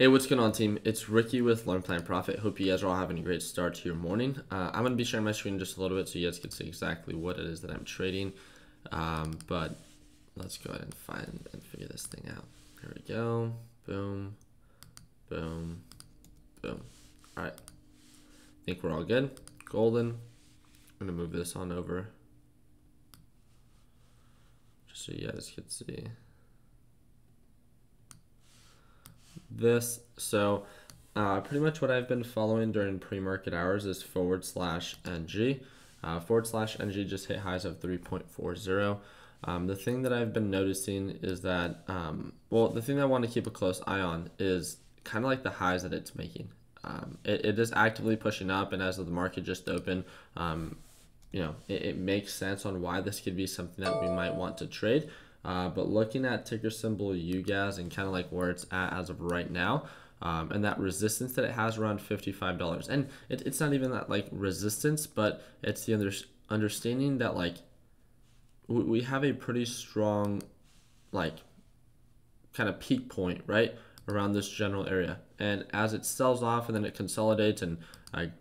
Hey, what's going on, team? It's Ricky with Learn Plan Profit. Hope you guys are all having a great start to your morning. I'm going to be sharing my screen just a little bit so you guys can see exactly what it is that I'm trading. But let's go ahead and find and figure this thing out. Here we go. Boom, boom, boom. All right. I think we're all good. Golden. I'm going to move this on over just so you guys can see this. So pretty much what I've been following during pre-market hours is /NG. /NG just hit highs of 3.40. The thing that I've been noticing is that, well, the thing that I want to keep a close eye on is kind of like the highs that it's making. It is actively pushing up, and as of the market just opened, it makes sense on why this could be something that we might want to trade. But looking at ticker symbol UGAS and kind of like where it's at as of right now, and that resistance that it has around $55, and it's not even that like resistance, but it's the understanding that like we have a pretty strong like kind of peak point right around this general area, and as it sells off and then it consolidates and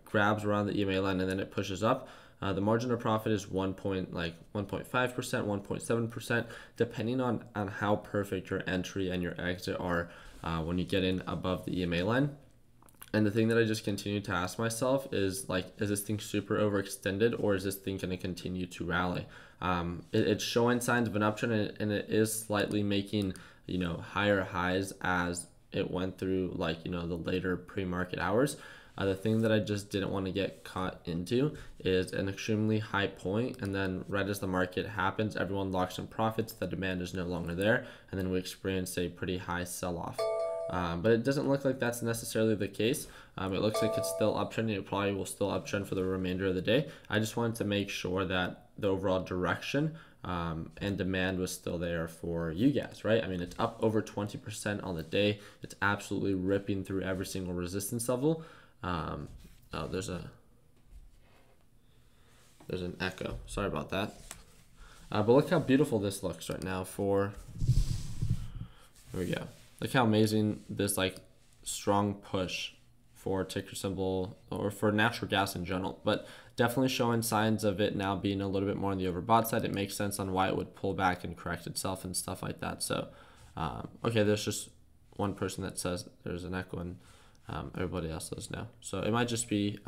grabs around the EMA line and then it pushes up. The margin of profit is 1.5%, 1.7%, depending on how perfect your entry and your exit are when you get in above the EMA line. And the thing that I just continue to ask myself is like, is this thing super overextended, or is this thing going to continue to rally? It's showing signs of an uptrend, and it is slightly making higher highs as it went through the later pre-market hours. The thing that I just didn't want to get caught into is an extremely high point, and then right as the market happens, everyone locks in profits, the demand is no longer there, and then we experience a pretty high sell-off. But it doesn't look like that's necessarily the case. It looks like it's still uptrending. It probably will still uptrend for the remainder of the day. I just wanted to make sure that the overall direction and demand was still there for you guys, right? I mean, it's up over 20% on the day. It's absolutely ripping through every single resistance level. Oh, there's an echo. Sorry about that. But look how beautiful this looks right now for, here we go. Look how amazing this like strong push for ticker symbol or for natural gas in general, but definitely showing signs of it now being a little bit more on the overbought side. It makes sense on why it would pull back and correct itself and stuff like that. So, okay, there's just one person that says there's an echo, and everybody else does now. So it might just be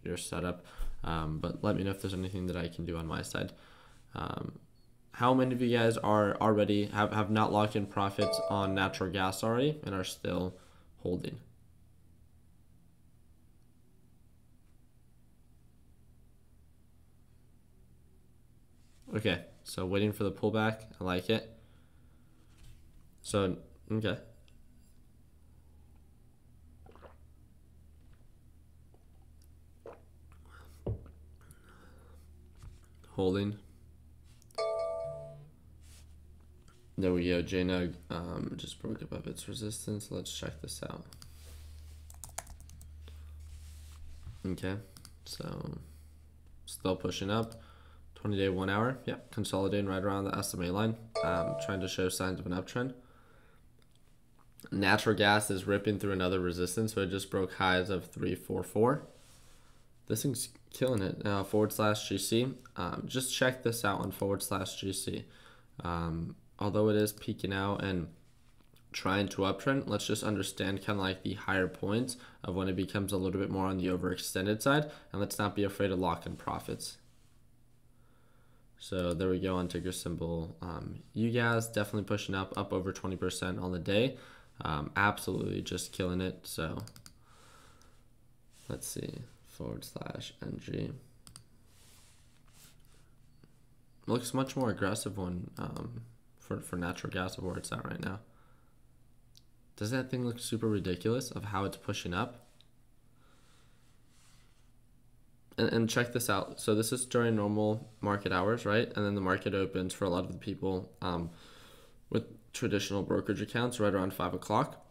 your setup, but let me know if there's anything that I can do on my side. How many of you guys are already have not locked in profits on natural gas already and are still holding? Okay, so waiting for the pullback. I like it. So, okay. Holding. There we go. JNUG just broke above its resistance. Let's check this out. Okay, so still pushing up. 20-day 1 hour. Yep, consolidating right around the SMA line. Trying to show signs of an uptrend. Natural gas is ripping through another resistance, so it just broke highs of 344. This thing's killing it. /GC. Just check this out on /GC. Although it is peaking out and trying to uptrend, let's just understand kind of like the higher points of when it becomes a little bit more on the overextended side, and let's not be afraid to lock in profits. So there we go on ticker symbol UGAS, definitely pushing up over 20% on the day. Absolutely just killing it. So let's see, /NG. Looks much more aggressive one for natural gas of where it's at right now. Does that thing look super ridiculous of how it's pushing up? And check this out. So this is during normal market hours, right? And then the market opens for a lot of the people with traditional brokerage accounts right around 5 o'clock.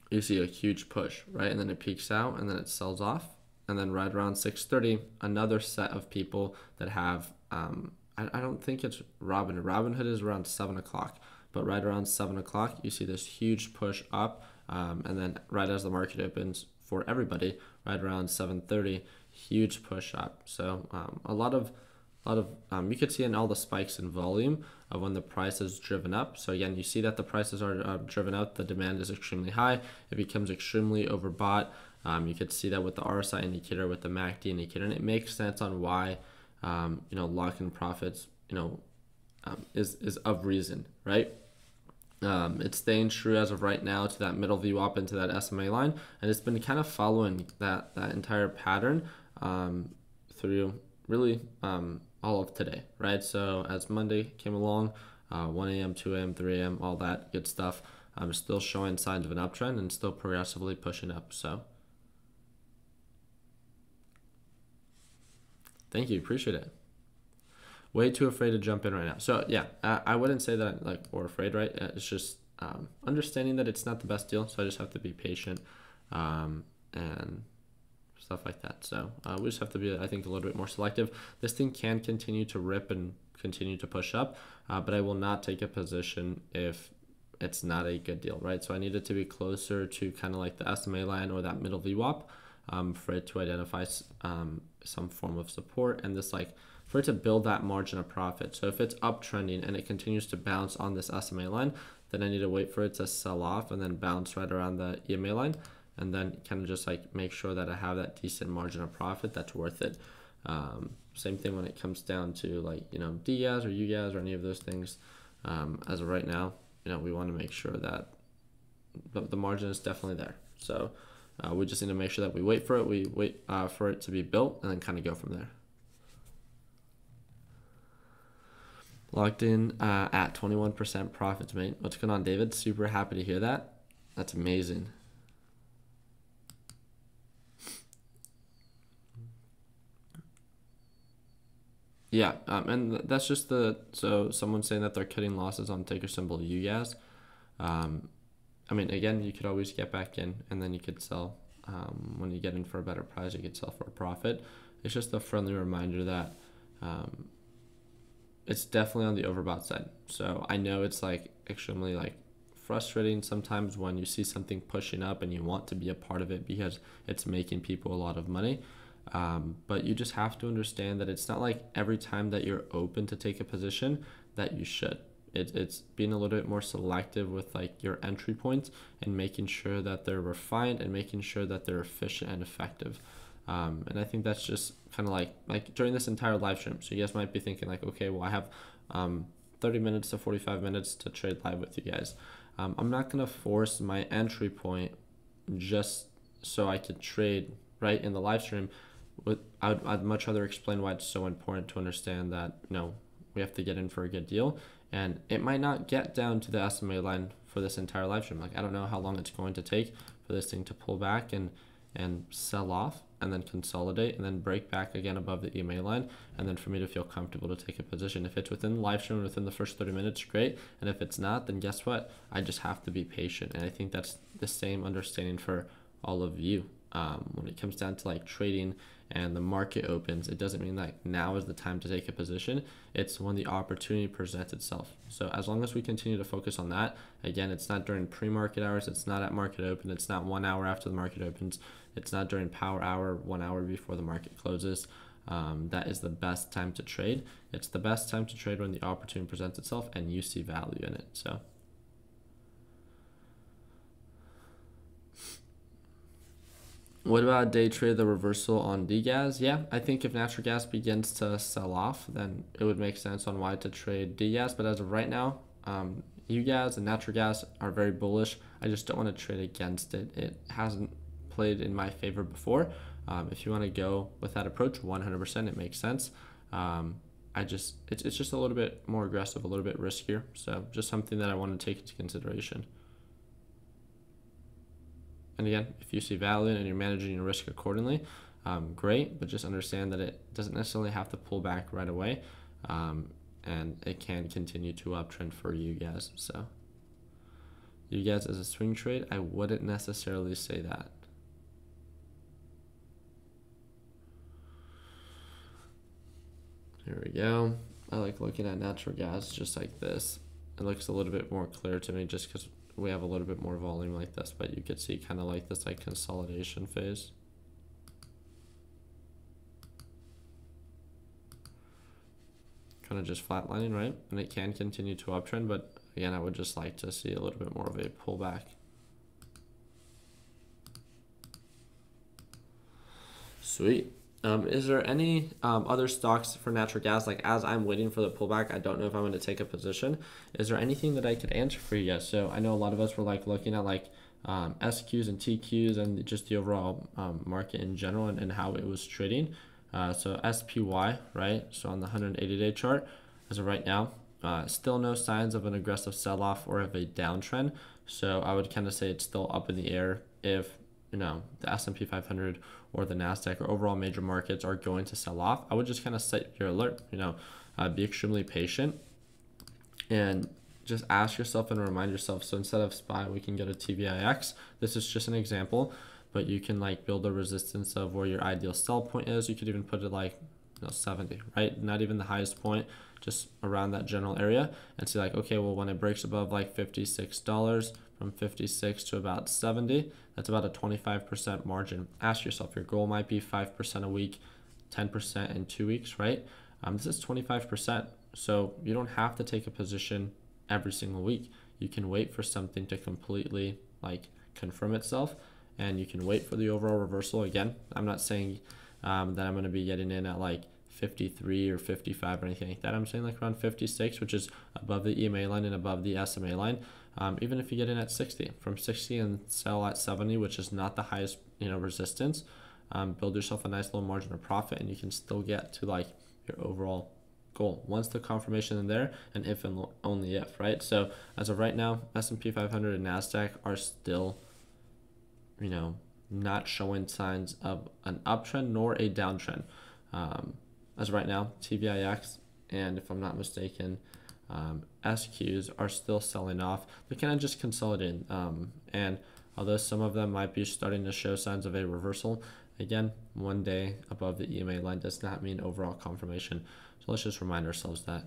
You see a huge push, right? And then it peaks out and then it sells off. And then right around 6:30, another set of people that have, I don't think it's Robinhood. Robinhood is around 7 o'clock. But right around 7 o'clock, you see this huge push up And then right as the market opens for everybody, right around 7:30, huge push up. So a lot of you could see in all the spikes in volume of when the price is driven up. So again, you see that the prices are driven up, the demand is extremely high, it becomes extremely overbought. You could see that with the RSI indicator, with the MACD indicator, and it makes sense on why lock-in profits is of reason, right? It's staying true as of right now to that middle VWAP into that SMA line, and it's been kind of following that entire pattern through really all of today, right? So as Monday came along, 1 a.m., 2 a.m., 3 a.m., all that good stuff, I'm still showing signs of an uptrend and still progressively pushing up. So thank you, appreciate it. Way too afraid to jump in right now. So yeah, I wouldn't say that like we're afraid, right? It's just understanding that it's not the best deal. So I just have to be patient and stuff like that. So we just have to be, I think, a little bit more selective. This thing can continue to rip and continue to push up, but I will not take a position if it's not a good deal, right? So I need it to be closer to kind of like the SMA line or that middle VWAP for it to identify some form of support, and this like for it to build that margin of profit. So if it's uptrending and it continues to bounce on this SMA line, then I need to wait for it to sell off and then bounce right around the EMA line, and then kind of just like make sure that I have that decent margin of profit that's worth it. Same thing when it comes down to like, DGAS or UGAS or any of those things. As of right now, we want to make sure that the margin is definitely there. So we just need to make sure that we wait for it. We wait for it to be built and then kind of go from there. Locked in at 21% profits, mate. What's going on, David? Super happy to hear that. That's amazing. Yeah, and that's just so someone's saying that they're cutting losses on ticker symbol UGAS. I mean, again, you could always get back in and then you could sell. When you get in for a better price, you could sell for a profit. It's just a friendly reminder that it's definitely on the overbought side. So I know it's like extremely like frustrating sometimes when you see something pushing up and you want to be a part of it because it's making people a lot of money. But you just have to understand that it's not like every time that you're open to take a position that you should. It's being a little bit more selective with like your entry points and making sure that they're refined and making sure that they're efficient and effective. And I think that's just kind of like during this entire live stream. So you guys might be thinking like, okay, well, I have 30 minutes to 45 minutes to trade live with you guys. I'm not going to force my entry point just so I could trade right in the live stream. I'd much rather explain why it's so important to understand that, we have to get in for a good deal. And it might not get down to the SMA line for this entire live stream. Like, I don't know how long it's going to take for this thing to pull back and sell off and then consolidate and then break back again above the EMA line, and then for me to feel comfortable to take a position. If it's within the live stream, within the first 30 minutes, great. And if it's not, then guess what? I just have to be patient. And I think that's the same understanding for all of you. When it comes down to like trading and the market opens, it doesn't mean like now is the time to take a position. It's when the opportunity presents itself. So as long as we continue to focus on that, again, it's not during pre-market hours, it's not at market open, it's not 1 hour after the market opens, it's not during power hour, 1 hour before the market closes. That is the best time to trade. It's the best time to trade when the opportunity presents itself and you see value in it. So what about day trade the reversal on DGAS? Yeah, I think if natural gas begins to sell off, then it would make sense on why to trade DGAS. But as of right now, UGAS and natural gas are very bullish. I just don't want to trade against it. It hasn't played in my favor before. If you want to go with that approach, 100%, it makes sense. It's just a little bit more aggressive, a little bit riskier. So just something that I want to take into consideration. And again, if you see value and you're managing your risk accordingly, great, but just understand that it doesn't necessarily have to pull back right away, and it can continue to uptrend for you guys. So you guys as a swing trade, I wouldn't necessarily say that. Here we go. I like looking at natural gas just like this. it looks a little bit more clear to me just because we have a little bit more volume like this, but you could see kind of like this like consolidation phase. Kind of just flatlining, right? And it can continue to uptrend, but again, I would just like to see a little bit more of a pullback. Sweet. Is there any other stocks for natural gas? Like as I'm waiting for the pullback, I don't know if I'm going to take a position. Is there anything that I could answer for you guys? So I know a lot of us were like looking at like SQs and TQs and just the overall market in general and how it was trading. So SPY, right? So on the 180-day chart, as of right now, still no signs of an aggressive sell-off or of a downtrend. So I would kind of say it's still up in the air if, you know, the S&P 500 or the NASDAQ or overall major markets are going to sell off. I would just kind of set your alert, you know, be extremely patient and just ask yourself and remind yourself. So instead of SPY, we can go to TVIX. This is just an example, but you can like build a resistance of where your ideal sell point is. You could even put it like, you know, 70, right? Not even the highest point, just around that general area, and see like, okay, well, when it breaks above like $56, from 56 to about 70, that's about a 25% margin. Ask yourself, your goal might be 5% a week, 10% in 2 weeks, right? This is 25%. So you don't have to take a position every single week. You can wait for something to completely like confirm itself, and you can wait for the overall reversal. Again, I'm not saying that I'm going to be getting in at like 53 or 55 or anything like that. I'm saying like around 56, which is above the EMA line and above the SMA line. Even if you get in at 60, from 60 and sell at 70, which is not the highest, you know, resistance, build yourself a nice little margin of profit, and you can still get to like your overall goal once the confirmation is there, and if and only if, right? So as of right now, S&P 500 and NASDAQ are still, you know, not showing signs of an uptrend nor a downtrend. As of right now, TVIX and, if I'm not mistaken, SQs are still selling off. They're kind of just consolidating. And although some of them might be starting to show signs of a reversal, again, one day above the EMA line does not mean overall confirmation. So let's just remind ourselves that.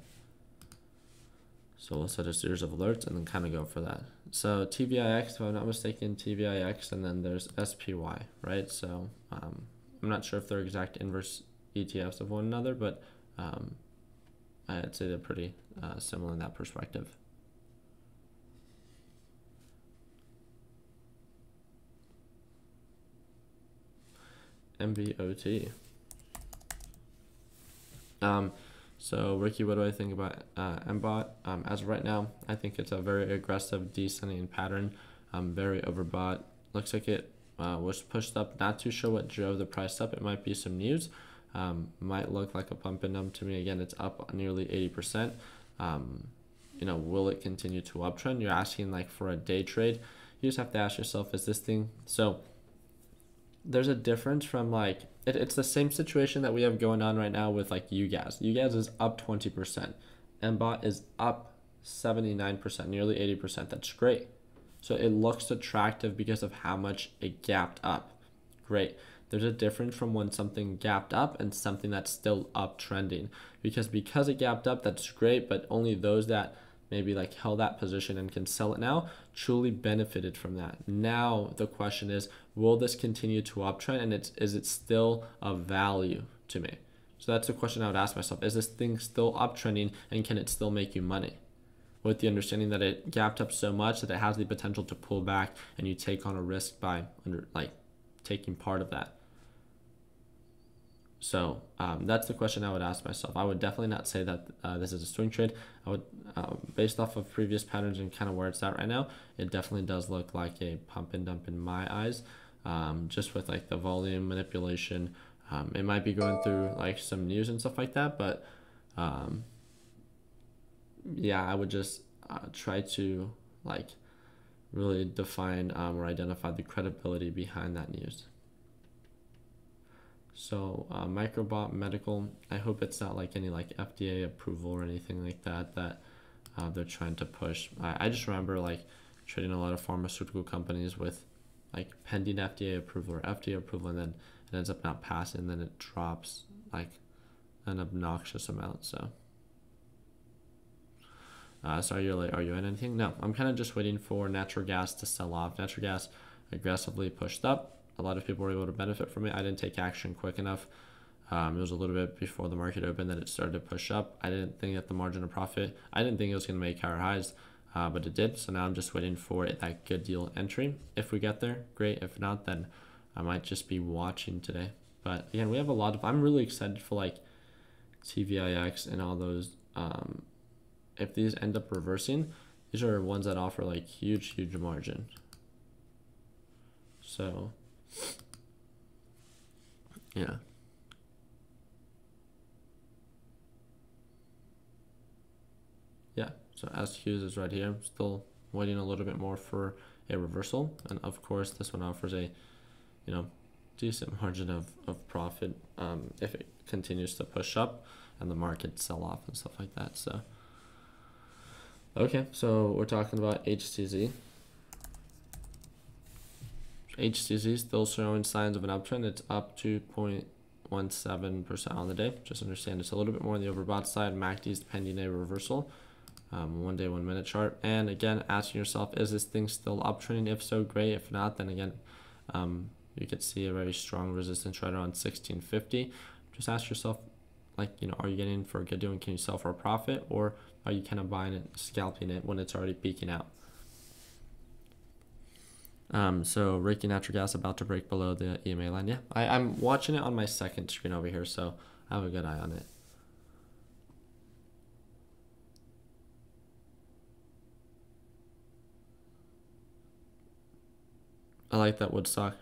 So we'll set a series of alerts and then kind of go for that. So TVIX, if I'm not mistaken, TVIX, and then there's SPY, right? So I'm not sure if they're exact inverse ETFs of one another, but I'd say they're pretty similar in that perspective. MBOT. So Ricky, what do I think about MBOT? As of right now, I think it's a very aggressive descending pattern. Very overbought. Looks like it was pushed up. Not too sure what drove the price up. It might be some news. Might look like a pump and dump to me. Again, it's up nearly 80%. You know, will it continue to uptrend? You're asking like for a day trade. You just have to ask yourself, is this thing, so there's a difference from like, it's the same situation that we have going on right now with like UGAS. UGAS is up 20%. MBOT is up 79%, nearly 80%. That's great. So it looks attractive because of how much it gapped up. Great. There's a difference from when something gapped up and something that's still uptrending. Because it gapped up, that's great, but only those that maybe like held that position and can sell it now truly benefited from that. Now the question is, will this continue to uptrend, and is it still of value to me? So that's the question I would ask myself. Is this thing still uptrending, and can it still make you money? With the understanding that it gapped up so much that it has the potential to pull back, and you take on a risk by taking part of that. So that's the question I would ask myself. I would definitely not say that this is a swing trade. I would, based off of previous patterns and kind of where it's at right now, it definitely does look like a pump and dump in my eyes. Just with like the volume manipulation, it might be going through like some news and stuff like that, but yeah, I would just try to like really define or identify the credibility behind that news. So Microbot Medical, I hope it's not like any like FDA approval or anything like that they're trying to push. I just remember like trading a lot of pharmaceutical companies with like pending FDA approval or FDA approval, and then it ends up not passing, and then it drops like an obnoxious amount. So Sorry, you're late. Are you in anything? No, I'm kind of just waiting for natural gas to sell off. Natural gas aggressively pushed up. A lot of people were able to benefit from it. I didn't take action quick enough. It was a little bit before the market opened that it started to push up. I didn't think that the margin of profit, I didn't think it was going to make higher highs, but it did. So now I'm just waiting for that good deal entry. If we get there, great. If not, then I might just be watching today. But again, we have a lot of, I'm really excited for like TVIX and all those. If these end up reversing, these are ones that offer like huge margin. So yeah. Yeah, so SQs is right here. I'm still waiting a little bit more for a reversal. And of course, this one offers a, decent margin of profit if it continues to push up and the market sell off and stuff like that. So, okay, so we're talking about HTZ. HTZ still showing signs of an uptrend. It's up 2.17% on the day. Just understand it's a little bit more on the overbought side. MACD is pending a reversal. 1 day, 1 minute chart. And again, asking yourself, is this thing still uptrending? If so, great. If not, then again, you could see a very strong resistance right around 1650. Just ask yourself, are you getting in for a good deal and can you sell for a profit, or are you kind of buying it, scalping it when it's already peaking out? So Ricky Natural Gas about to break below the EMA line. Yeah, I'm watching it on my second screen over here, so I have a good eye on it. I like that Woodstock.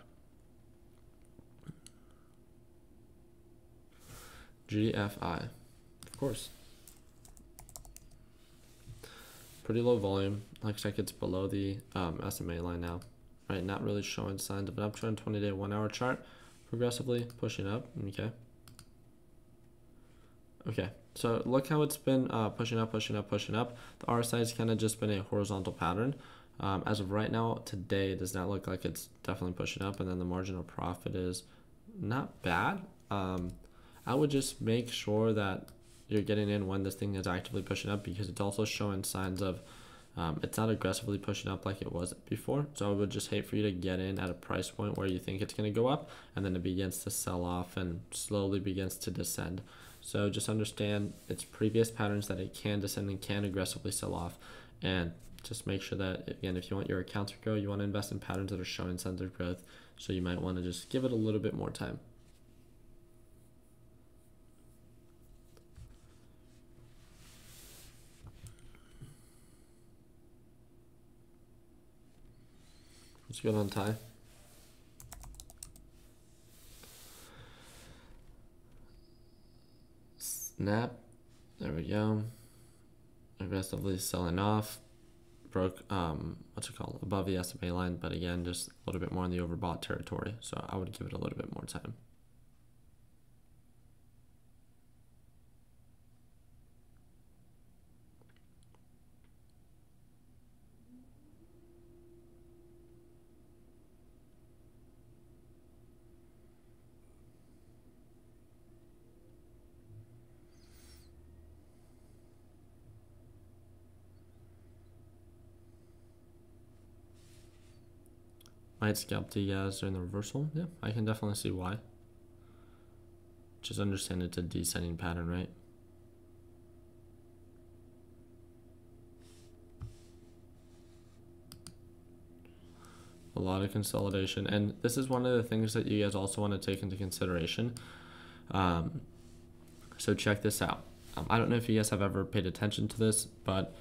GFI, of course. Pretty low volume. Looks like it's below the SMA line now. Right, not really showing signs of an uptrend. 20-day, 1-hour chart, progressively pushing up. Okay, so look how it's been pushing up. The RSI has kind of just been a horizontal pattern. As of right now, today, it does not look like it's definitely pushing up, and then the margin of profit is not bad. I would just make sure that you're getting in when this thing is actively pushing up, because it's also showing signs of it's not aggressively pushing up like it was before. So I would just hate for you to get in at a price point where you think it's going to go up and then it begins to sell off and slowly begins to descend. So just understand its previous patterns that it can descend and can aggressively sell off, and just make sure that, again, if you want your account to grow, you want to invest in patterns that are showing signs of growth. So you might want to just give it a little bit more time. Let's go on Thai. Snap. There we go. Aggressively selling off. Broke above the SMA line, but again, just a little bit more in the overbought territory. So I would give it a little bit more time. Might scalp TGAS during the reversal. Yeah, I can definitely see why. Just understand it's a descending pattern, right? A lot of consolidation, and this is one of the things that you guys also want to take into consideration. So check this out. I don't know if you guys have ever paid attention to this, but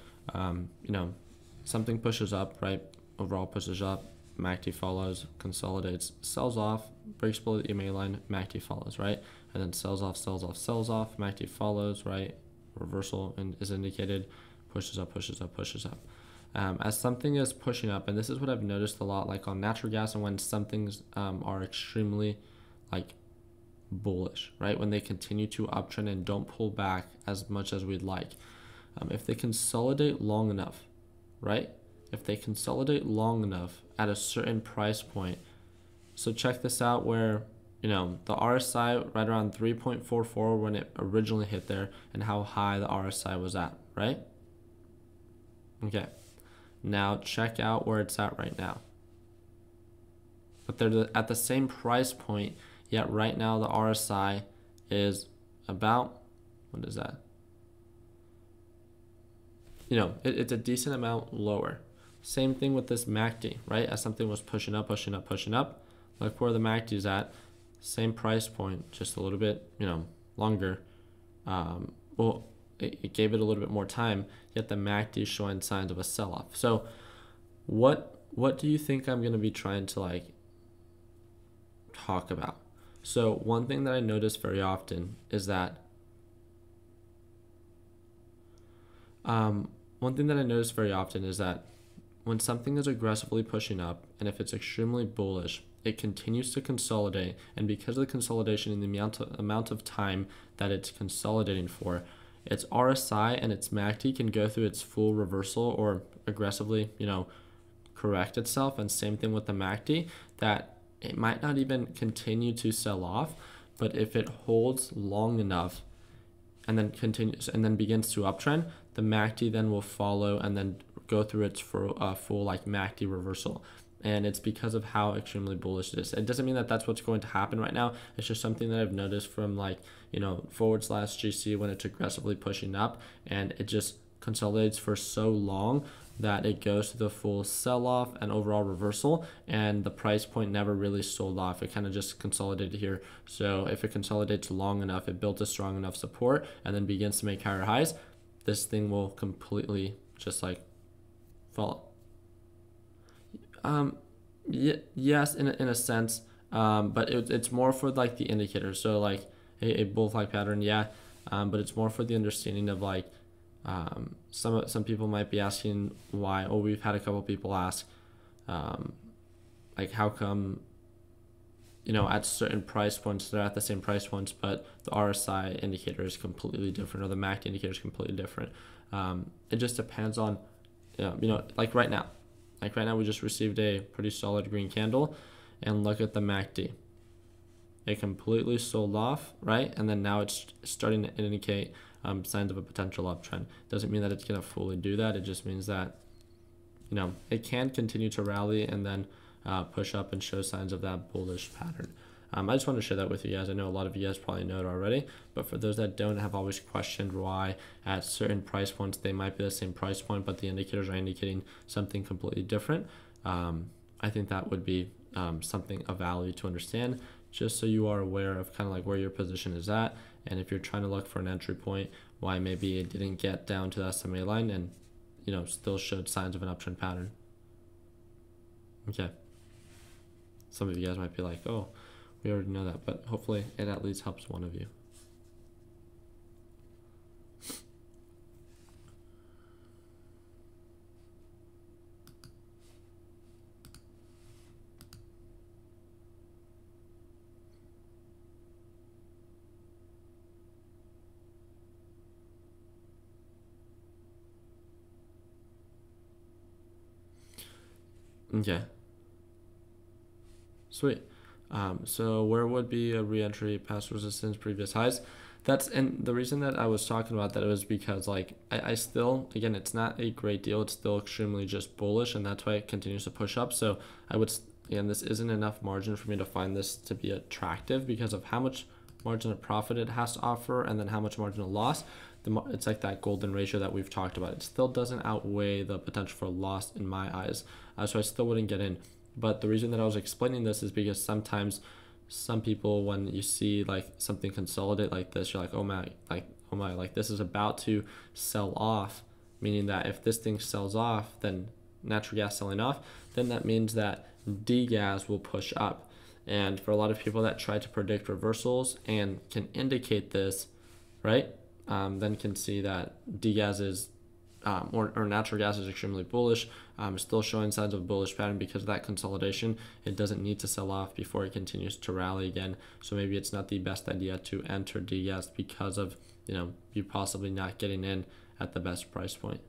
something pushes up, right? Overall pushes up. MACD follows, consolidates, sells off, breaks below the EMA line, MACD follows, right? And then sells off, MACD follows, right? Reversal is indicated, pushes up. As something is pushing up, and this is what I've noticed a lot, like on natural gas, and when some things are extremely bullish, right? When they continue to uptrend and don't pull back as much as we'd like. If they consolidate long enough, right? If they consolidate long enough at a certain price point. So check this out, where the RSI right around 3.44 when it originally hit there, and how high the RSI was at, right? Okay, now check out where it's at right now. But they're at the same price point, yet right now the RSI is about, what is that? It's a decent amount lower. Same thing with this MACD, right? As something was pushing up, pushing up, pushing up. Look where the MACD is at. Same price point, just a little bit, longer. Well, it gave it a little bit more time, yet the MACD is showing signs of a sell-off. So what do you think I'm going to be trying to talk about? So one thing that I notice very often is that when something is aggressively pushing up, and if it's extremely bullish, it continues to consolidate, and because of the consolidation and the amount of time that it's consolidating for, its RSI and its MACD can go through its full reversal or aggressively, correct itself. And same thing with the MACD, that it might not even continue to sell off, but if it holds long enough and then continues and then begins to uptrend, the MACD then will follow and then go through its full MACD reversal. And it's because of how extremely bullish it is. It doesn't mean that that's what's going to happen right now. It's just something that I've noticed from /GC when it's aggressively pushing up, and it just consolidates for so long that it goes to the full sell-off and overall reversal, and the price point never really sold off. It kind of just consolidated here. So if it consolidates long enough, it built a strong enough support and then begins to make higher highs, this thing will completely just fall. Yes, in a sense, but it's more for the indicator. So a bull-like pattern, yeah, but it's more for the understanding of some people might be asking why. Oh, we've had a couple people ask, how come at certain price points they're at the same price points, but the RSI indicator is completely different, or the MACD indicator is completely different. It just depends on, right now. Right now, we just received a pretty solid green candle, and look at the MACD. It completely sold off, right? And then now it's starting to indicate signs of a potential uptrend. Doesn't mean that it's going to fully do that. It just means that, it can continue to rally and then push up and show signs of that bullish pattern. I just want to share that with you guys. I know a lot of you guys probably know it already, but for those that don't, have always questioned why at certain price points they might be the same price point, but the indicators are indicating something completely different. I think that would be something of value to understand, just so you are aware of kind of where your position is at, and if you're trying to look for an entry point, why maybe it didn't get down to the SMA line and still showed signs of an uptrend pattern. Okay. Some of you guys might be like, oh, we already know that, but hopefully it at least helps one of you. Okay. Sweet. So where would be a re-entry past resistance, previous highs? And the reason that I was talking about that was because I still, again, it's not a great deal. It's still extremely just bullish, and that's why it continues to push up. So this isn't enough margin for me to find this to be attractive because of how much margin of profit it has to offer and then how much margin of loss. It's like that golden ratio that we've talked about. It still doesn't outweigh the potential for loss in my eyes. So I still wouldn't get in. But the reason that I was explaining this is because sometimes some people, when you see something consolidate like this, you're like, oh my, this is about to sell off, meaning that if this thing sells off, then natural gas selling off, then that means that degas will push up. And for a lot of people that try to predict reversals and can indicate this, right, then can see that degas is or natural gas is extremely bullish, still showing signs of a bullish pattern because of that consolidation. It doesn't need to sell off before it continues to rally again. So maybe it's not the best idea to enter degas because of you possibly not getting in at the best price point.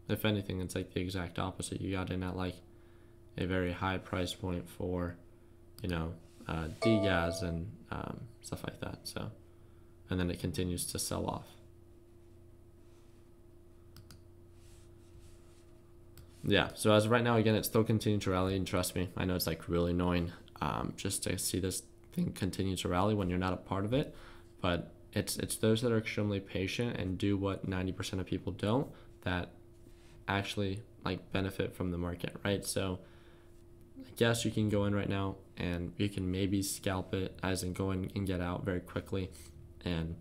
If anything, it's the exact opposite. You got in at a very high price point for degas and stuff like that. So, and then it continues to sell off. yeah, so as of right now, again, it's still continuing to rally, and trust me, I know it's like really annoying just to see this thing continue to rally when you're not a part of it, but it's those that are extremely patient and do what 90% of people don't that actually like benefit from the market, right? So I guess you can go in right now and you can maybe scalp it, as in go in and get out very quickly, and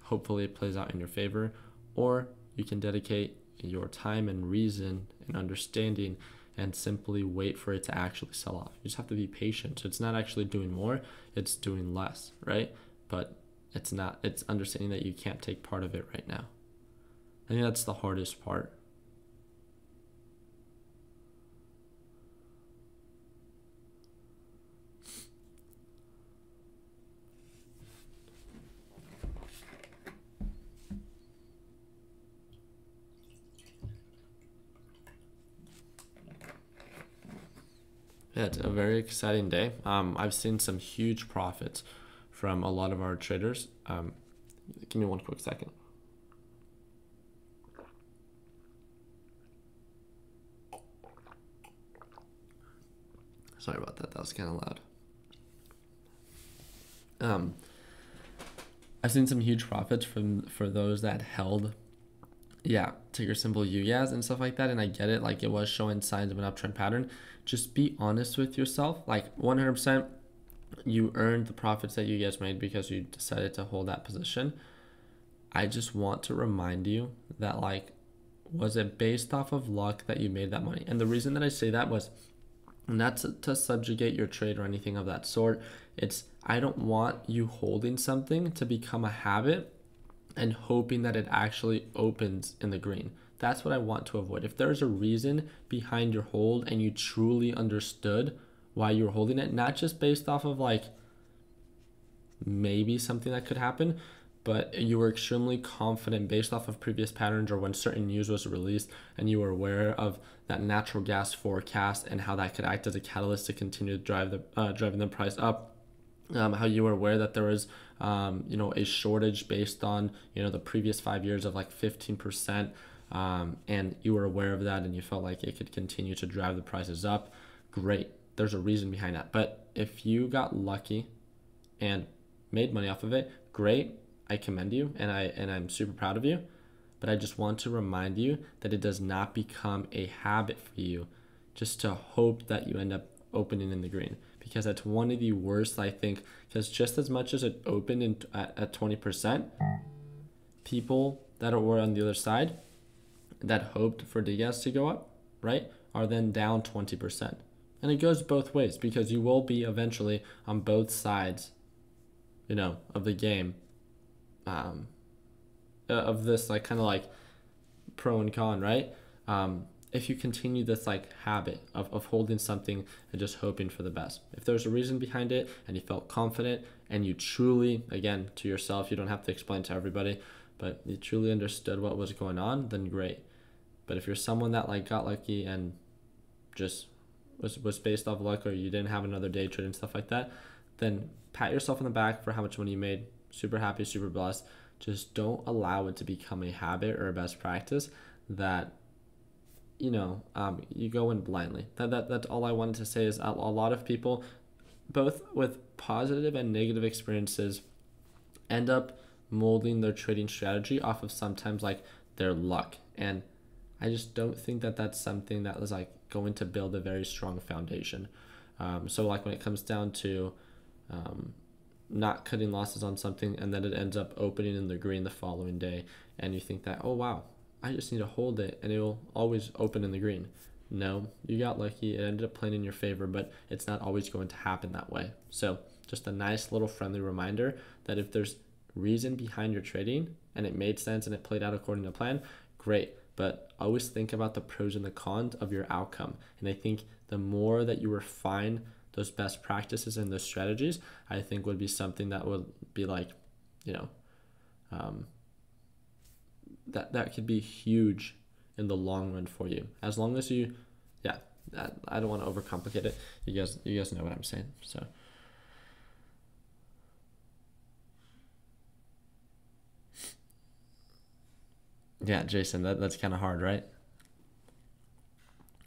hopefully it plays out in your favor, or you can dedicate your time and reason and understanding and simply wait for it to actually sell off. You just have to be patient. So it's not actually doing more, it's doing less, right? But it's understanding that you can't take part of it right now. I think that's the hardest part. Yeah, it's a very exciting day. I've seen some huge profits from a lot of our traders. Give me one quick second. Sorry about that. That was kind of loud. I've seen some huge profits for those that held, yeah, ticker symbol UYAS and stuff like that. And I get it. Like, it was showing signs of an uptrend pattern. Just be honest with yourself. Like, 100%, you earned the profits that you guys made because you decided to hold that position. I just want to remind you that, like, was it based off of luck that you made that money? And the reason that I say that was not to subjugate your trade or anything of that sort. It's, I don't want you holding something to become a habit and hoping that it actually opens in the green. That's what I want to avoid. If there's a reason behind your hold and you truly understood why you were holding it, not just based off of like maybe something that could happen, but you were extremely confident based off of previous patterns or when certain news was released and you were aware of that natural gas forecast and how that could act as a catalyst to continue to drive driving the price up. How you were aware that there was a shortage based on the previous 5 years of like 15%, and you were aware of that and you felt like it could continue to drive the prices up. Great, there's a reason behind that. But if you got lucky and made money off of it, great, I commend you and I'm super proud of you. But I just want to remind you that it does not become a habit for you just to hope that you end up opening in the green, because that's one of the worst, I think, because just as much as it opened at 20%, people that were on the other side that hoped for gas to go up, right, are then down 20%. And it goes both ways, because you will be eventually on both sides, of the game, of this like kind of like pro and con, right? If you continue this like habit of holding something and just hoping for the best. If there's a reason behind it and you felt confident and you truly, again, to yourself, you don't have to explain to everybody, but you truly understood what was going on, then great. But if you're someone that like got lucky and just was based off luck, or you didn't have another day trade and stuff like that, then pat yourself on the back for how much money you made. Super happy, super blessed. Just don't allow it to become a habit or a best practice that you go in blindly. That's all I wanted to say. Is a lot of people, both with positive and negative experiences, end up molding their trading strategy off of sometimes like their luck, and I just don't think that that's something that was like going to build a very strong foundation. So like when it comes down to not cutting losses on something and then it ends up opening in the green the following day, and you think that, oh wow, I just need to hold it and it will always open in the green. No, you got lucky. It ended up playing in your favor, but it's not always going to happen that way. So just a nice little friendly reminder that if there's reason behind your trading and it made sense and it played out according to plan, great. But always think about the pros and the cons of your outcome. And I think the more that you refine those best practices and those strategies, I think would be something that would be like, that could be huge in the long run for you. As long as you, I don't want to overcomplicate it. You guys know what I'm saying. So yeah, Jason, that's kind of hard, right?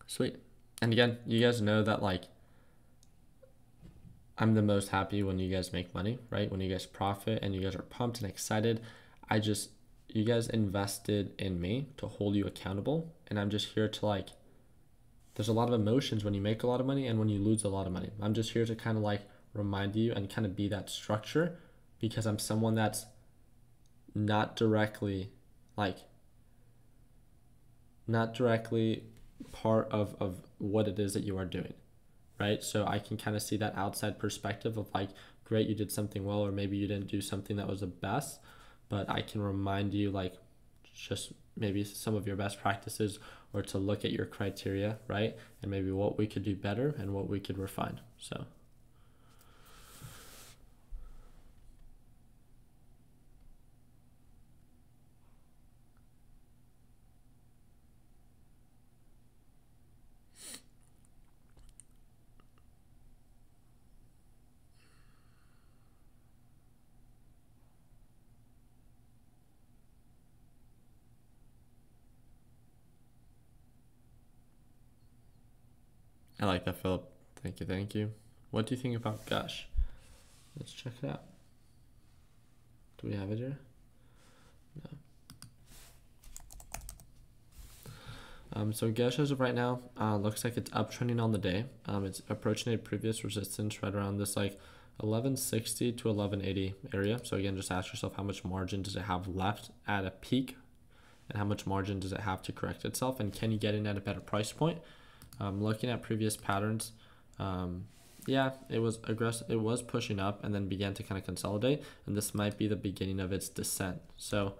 Sweet. And again, you guys know that like I'm the most happy when you guys make money, right? When you guys profit and you guys are pumped and excited. You guys invested in me to hold you accountable. And I'm just here to like, there's a lot of emotions when you make a lot of money and when you lose a lot of money. I'm just here to kind of like remind you and kind of be that structure, because I'm someone that's not directly like, not directly part of what it is that you are doing, right? So I can kind of see that outside perspective of like, great, you did something well, or maybe you didn't do something that was the best, but I can remind you like just maybe some of your best practices, or to look at your criteria, right? And maybe what we could do better and what we could refine. So I like that, Philip. Thank you, thank you. What do you think about Gush? Let's check it out. Do we have it here? No. So Gush as of right now, looks like it's uptrending on the day. It's approaching a previous resistance right around this like 1160 to 1180 area. So again, just ask yourself, how much margin does it have left at a peak, and how much margin does it have to correct itself, and can you get in at a better price point? Looking at previous patterns, yeah, it was aggressive. It was pushing up and then began to kind of consolidate, and this might be the beginning of its descent. So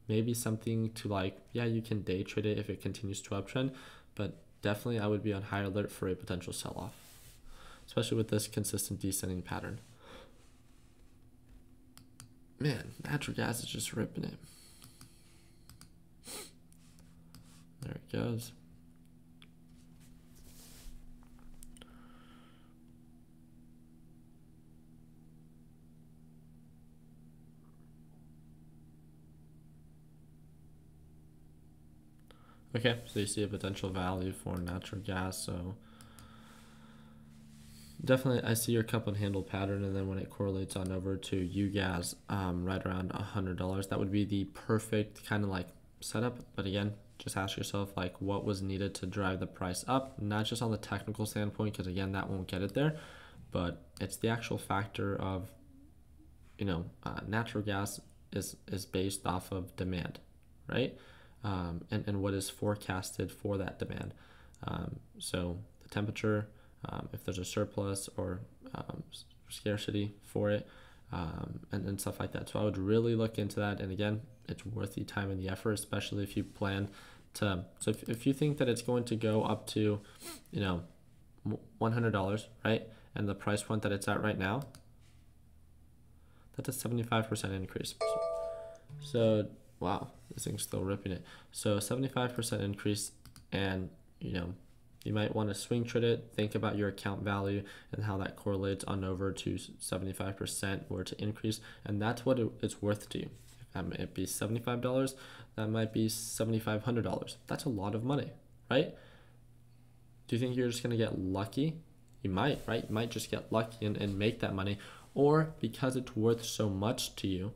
maybe something to like, yeah, you can day trade it if it continues to uptrend, but definitely I would be on high alert for a potential sell-off, especially with this consistent descending pattern. Man, natural gas is just ripping it. There it goes. Okay, so you see a potential value for natural gas. So definitely I see your cup and handle pattern, and then when it correlates on over to UGAS, right around $100, that would be the perfect kind of like setup. But again, just ask yourself like, what was needed to drive the price up, not just on the technical standpoint, because again, that won't get it there, but it's the actual factor of, natural gas is based off of demand, right? And what is forecasted for that demand. So the temperature, if there's a surplus or scarcity for it, and stuff like that. So I would really look into that. And again, it's worth the time and the effort, especially if you plan to. So if you think that it's going to go up to, $100, right? And the price point that it's at right now, that's a 75% increase. So wow, this thing's still ripping it. So 75% increase, and you might want to swing trade it. Think about your account value and how that correlates on over to 75% or to increase, and that's what it's worth to you. If that might be $75, that might be $7,500. That's a lot of money, right? Do you think you're just gonna get lucky? You might, right? You might just get lucky and make that money, or because it's worth so much to you,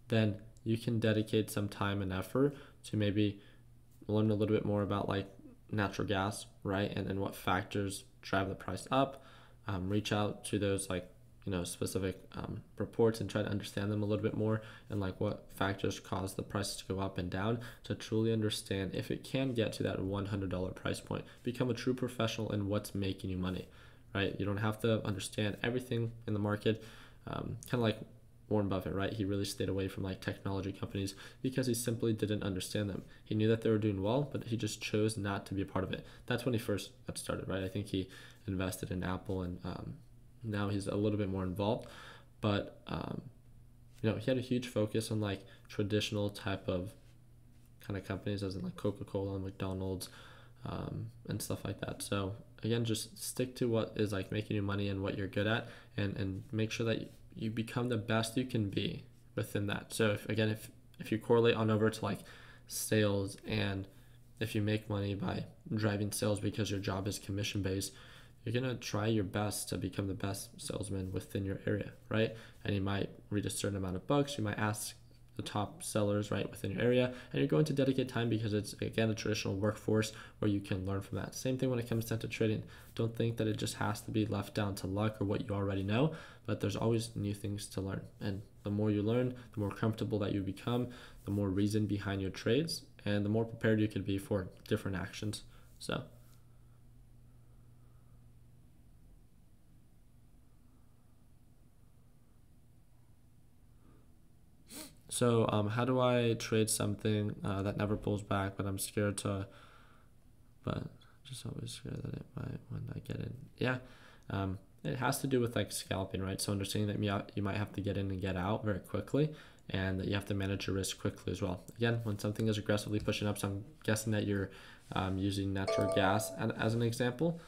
then you can dedicate some time and effort to maybe learn a little bit more about like natural gas, right? And what factors drive the price up. Reach out to those like, specific reports and try to understand them a little bit more, and like what factors cause the prices to go up and down, to truly understand if it can get to that $100 price point. Become a true professional in what's making you money, right? You don't have to understand everything in the market. Kind of like Warren Buffett, right? He really stayed away from like technology companies because he simply didn't understand them. He knew that they were doing well, but he just chose not to be a part of it. That's when he first got started, right? I think he invested in Apple, and now he's a little bit more involved. But he had a huge focus on like traditional type of kind of companies, as in like Coca-Cola and McDonald's, and stuff like that. So again, just stick to what is like making you money and what you're good at, and make sure that you become the best you can be within that. So if you correlate on over to like sales and if you make money by driving sales because your job is commission based, you're going to try your best to become the best salesman within your area, right? And you might read a certain amount of books, you might ask the top sellers, right, within your area, and you're going to dedicate time because it's, again, a traditional workforce where you can learn from that. Same thing when it comes down to trading. Don't think that it just has to be left down to luck or what you already know, but there's always new things to learn. And the more you learn, the more comfortable that you become, the more reason behind your trades, and the more prepared you could be for different actions. So how do I trade something that never pulls back, but I'm scared to, but just always scared that it might when I get in? Yeah, it has to do with like scalping, right? So understanding that you might have to get in and get out very quickly, and that you have to manage your risk quickly as well. Again, when something is aggressively pushing up, so I'm guessing that you're using natural gas as an example.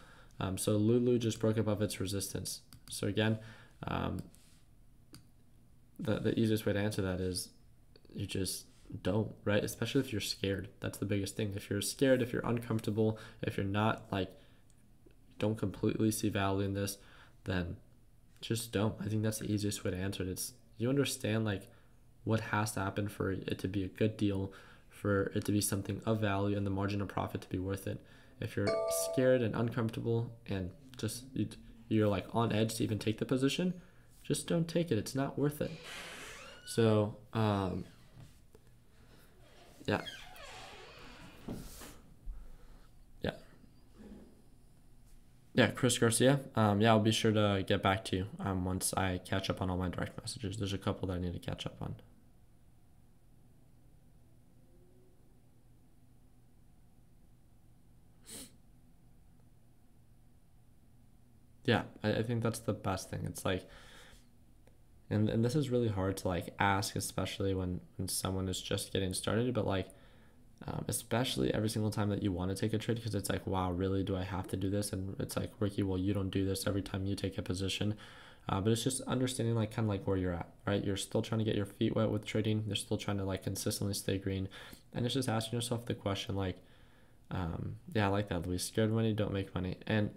So Lulu just broke above its resistance. So again, the easiest way to answer that is you just don't, right? Especially if you're scared. That's the biggest thing. If you're scared, if you're uncomfortable, if you're not like, don't completely see value in this, then just don't. I think that's the easiest way to answer it. It's, you understand like what has to happen for it to be a good deal, for it to be something of value, and the margin of profit to be worth it. If you're scared and uncomfortable and just you're like on edge to even take the position, just don't take it. It's not worth it. So yeah. Chris Garcia. I'll be sure to get back to you once I catch up on all my direct messages. There's a couple that I need to catch up on. Yeah, I think that's the best thing. It's like, and this is really hard to like ask, especially when someone is just getting started, but like especially every single time that you want to take a trade, because it's like, wow, really, do I have to do this? And it's like, Ricky, well, you don't do this every time you take a position. But it's just understanding like kind of like where you're at, right? You're still trying to get your feet wet with trading. You're still trying to like consistently stay green. And it's just asking yourself the question like, I like that, Luis. Scared money, don't make money. And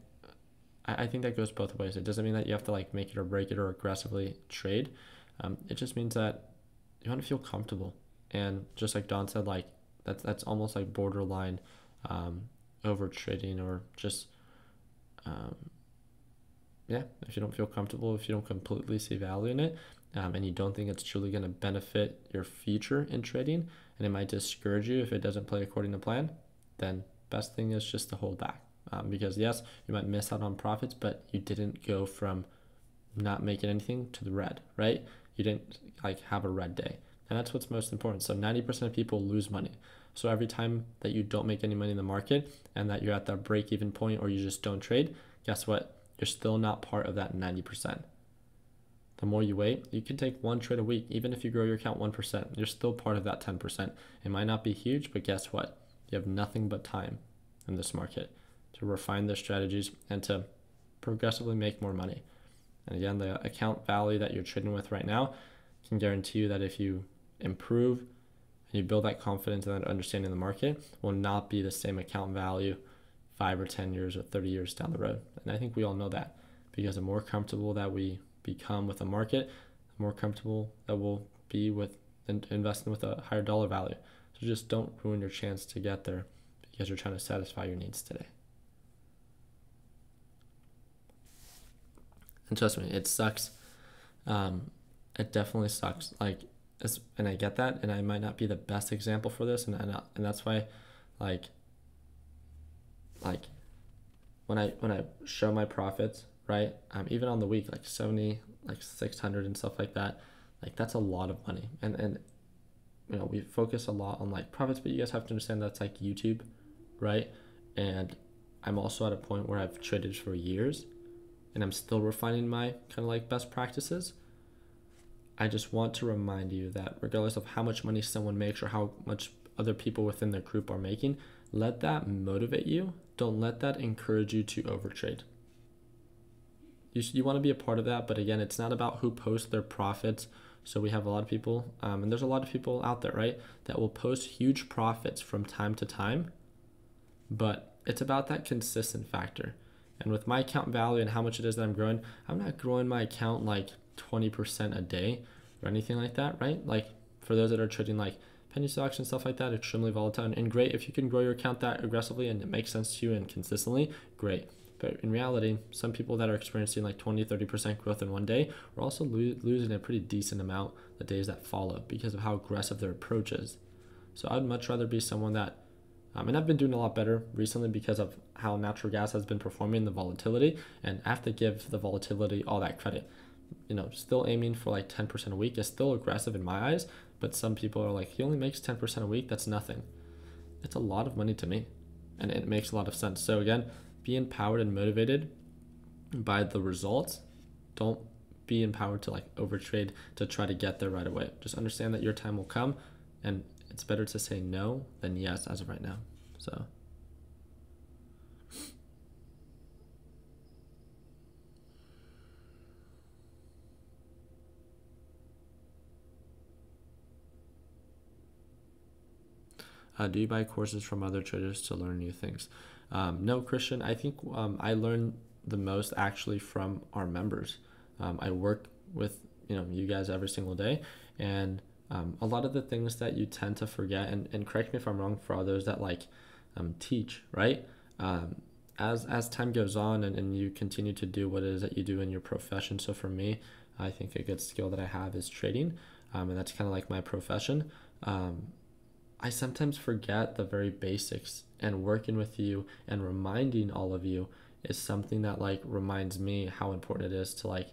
I think that goes both ways. It doesn't mean that you have to like make it or break it or aggressively trade. It just means that you want to feel comfortable. And just like Don said, like that's almost like borderline over trading, or just if you don't feel comfortable, if you don't completely see value in it, and you don't think it's truly going to benefit your future in trading, and it might discourage you if it doesn't play according to plan, then best thing is just to hold back. Because yes, you might miss out on profits, but you didn't go from not making anything to the red, right? You didn't like have a red day. And that's what's most important. So 90% of people lose money. So every time that you don't make any money in the market and that you're at that break-even point, or you just don't trade, guess what? You're still not part of that 90%. The more you wait, you can take one trade a week. Even if you grow your account 1%, you're still part of that 10%. It might not be huge, but guess what? You have nothing but time in this market to refine their strategies and to progressively make more money. And again, the account value that you're trading with right now can guarantee you that if you improve and you build that confidence and that understanding of the market, will not be the same account value 5 or 10 years or 30 years down the road. And I think we all know that, because the more comfortable that we become with the market, the more comfortable that we'll be with investing with a higher dollar value. So just don't ruin your chance to get there because you're trying to satisfy your needs today. And trust me, it sucks. It definitely sucks. And I get that, and I might not be the best example for this, and that's why, like when I show my profits, right? Even on the week, like 70, like 600 and stuff like that, like that's a lot of money. And we focus a lot on like profits, but you guys have to understand that's like YouTube, right? And I'm also at a point where I've traded for years, and I'm still refining my kind of like best practices. I just want to remind you that regardless of how much money someone makes or how much other people within their group are making, let that motivate you. Don't let that encourage you to overtrade. You want to be a part of that, but again, it's not about who posts their profits. So we have a lot of people, and there's a lot of people out there, right, that will post huge profits from time to time, but it's about that consistent factor. And with my account value and how much it is that I'm growing, I'm not growing my account like 20% a day or anything like that, right? Like for those that are trading like penny stocks and stuff like that, extremely volatile and great. If you can grow your account that aggressively and it makes sense to you and consistently, great. But in reality, some people that are experiencing like 20-30% growth in one day are also losing a pretty decent amount the days that follow because of how aggressive their approach is. So I'd much rather be someone that, and I've been doing a lot better recently because of how natural gas has been performing, the volatility, and I have to give the volatility all that credit. Still aiming for like 10% a week is still aggressive in my eyes, but some people are like, he only makes 10% a week, that's nothing. It's a lot of money to me, and it makes a lot of sense. So again, be empowered and motivated by the results. Don't be empowered to like overtrade to try to get there right away. Just understand that your time will come, and it's better to say no than yes as of right now. So do you buy courses from other traders to learn new things? No, Christian. I think I learn the most actually from our members. I work with you guys every single day, and a lot of the things that you tend to forget, and correct me if I'm wrong for others that like teach, right? As time goes on and you continue to do what it is that you do in your profession. So for me, I think a good skill that I have is trading, and that's kind of like my profession. I sometimes forget the very basics, and working with you and reminding all of you is something that like reminds me how important it is to like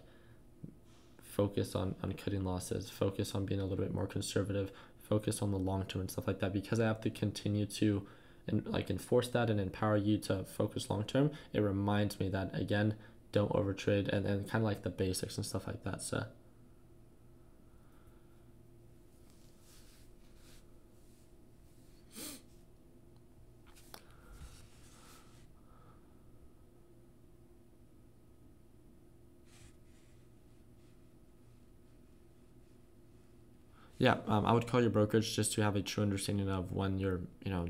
focus on cutting losses, focus on being a little bit more conservative, focus on the long term and stuff like that, because I have to continue to enforce that and empower you to focus long term. It reminds me that, again, don't overtrade and kind of like the basics and stuff like that. So yeah, I would call your brokerage just to have a true understanding of when your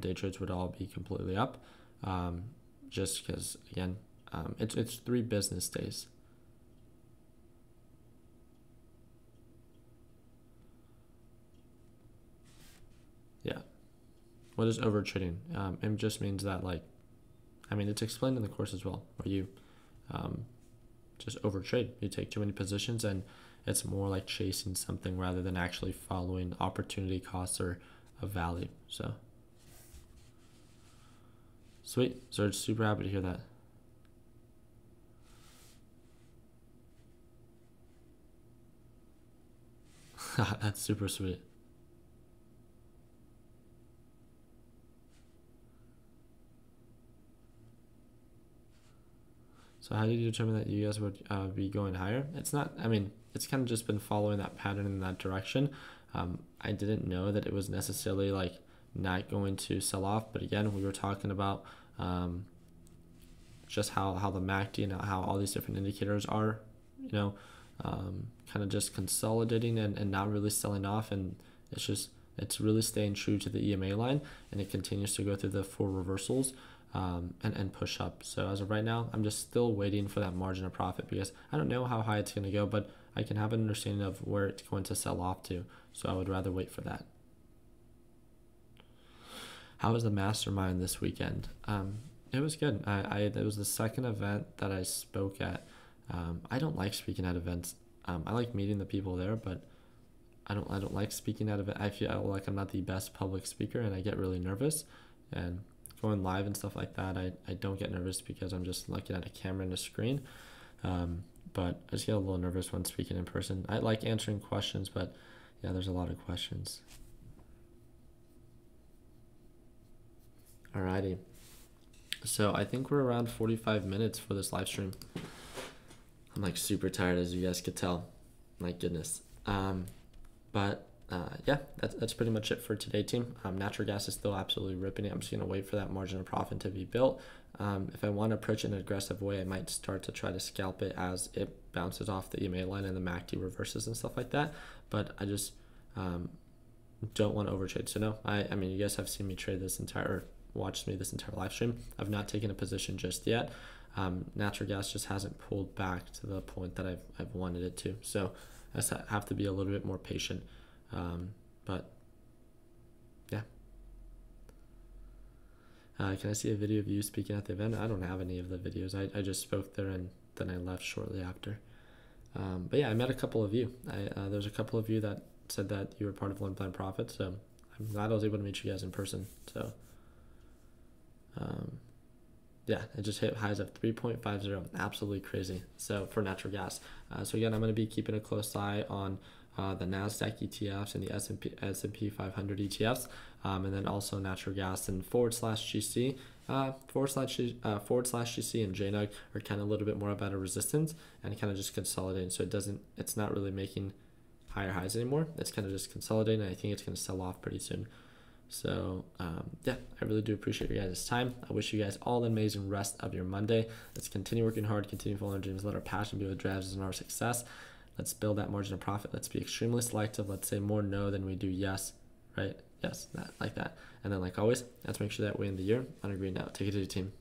day trades would all be completely up. Just because again, it's 3 business days. Yeah. What is overtrading? It just means that it's explained in the course as well, where you just overtrade. You take too many positions, and it's more like chasing something rather than actually following opportunity costs or a value. So sweet. So super happy to hear that. That's super sweet. So how did you determine that you guys would be going higher? It's not, it's kind of just been following that pattern in that direction. I didn't know that it was necessarily like not going to sell off, but again, we were talking about just how the MACD and how all these different indicators are, kind of just consolidating and not really selling off, and it's really staying true to the EMA line, and it continues to go through the 4 reversals and push up. So as of right now, I'm just still waiting for that margin of profit, because I don't know how high it's going to go, but I can have an understanding of where it's going to sell off to. So I would rather wait for that. How was the mastermind this weekend? It was good. It was the second event that I spoke at. I don't like speaking at events. I like meeting the people there, but I don't like speaking at events. I feel like I'm not the best public speaker, and I get really nervous. And going live and stuff like that, I don't get nervous because I'm just looking at a camera and a screen. But I just get a little nervous when speaking in person. I like answering questions, but yeah, there's a lot of questions. Alrighty. So I think we're around 45 minutes for this live stream. I'm like super tired, as you guys could tell. My goodness. Yeah, that's pretty much it for today, team. Natural gas is still absolutely ripping it. I'm just going to wait for that margin of profit to be built. If I want to approach it in an aggressive way, I might start to try to scalp it as it bounces off the EMA line and the MACD reverses and stuff like that. But I just don't want to overtrade. So no, I mean, you guys have seen me trade this entire, watched me this entire live stream, I've not taken a position just yet. Natural gas just hasn't pulled back to the point that I've wanted it to. So I just have to be a little bit more patient. But yeah. Can I see a video of you speaking at the event? I don't have any of the videos. I just spoke there and then I left shortly after. But yeah, I met a couple of you. There's a couple of you that said that you were part of Learn Plan Profit. So I'm glad I was able to meet you guys in person. So yeah, it just hit highs of 3.50, absolutely crazy. So for natural gas. So again, I'm going to be keeping a close eye on the NASDAQ ETFs and the S&P 500 ETFs, and then also natural gas and /GC. /GC and JNUG are kind of a little bit more about a resistance and kind of just consolidating. So it's not really making higher highs anymore. It's kind of just consolidating. And I think it's going to sell off pretty soon. So yeah, I really do appreciate your guys' time. I wish you guys all an amazing rest of your Monday. Let's continue working hard, continue following our dreams, let our passion be what drives us in our success. Let's build that margin of profit. Let's be extremely selective. Let's say more no than we do yes, right? Yes, like that. And then like always, let's make sure that we end the year on a green note. Take it to your team.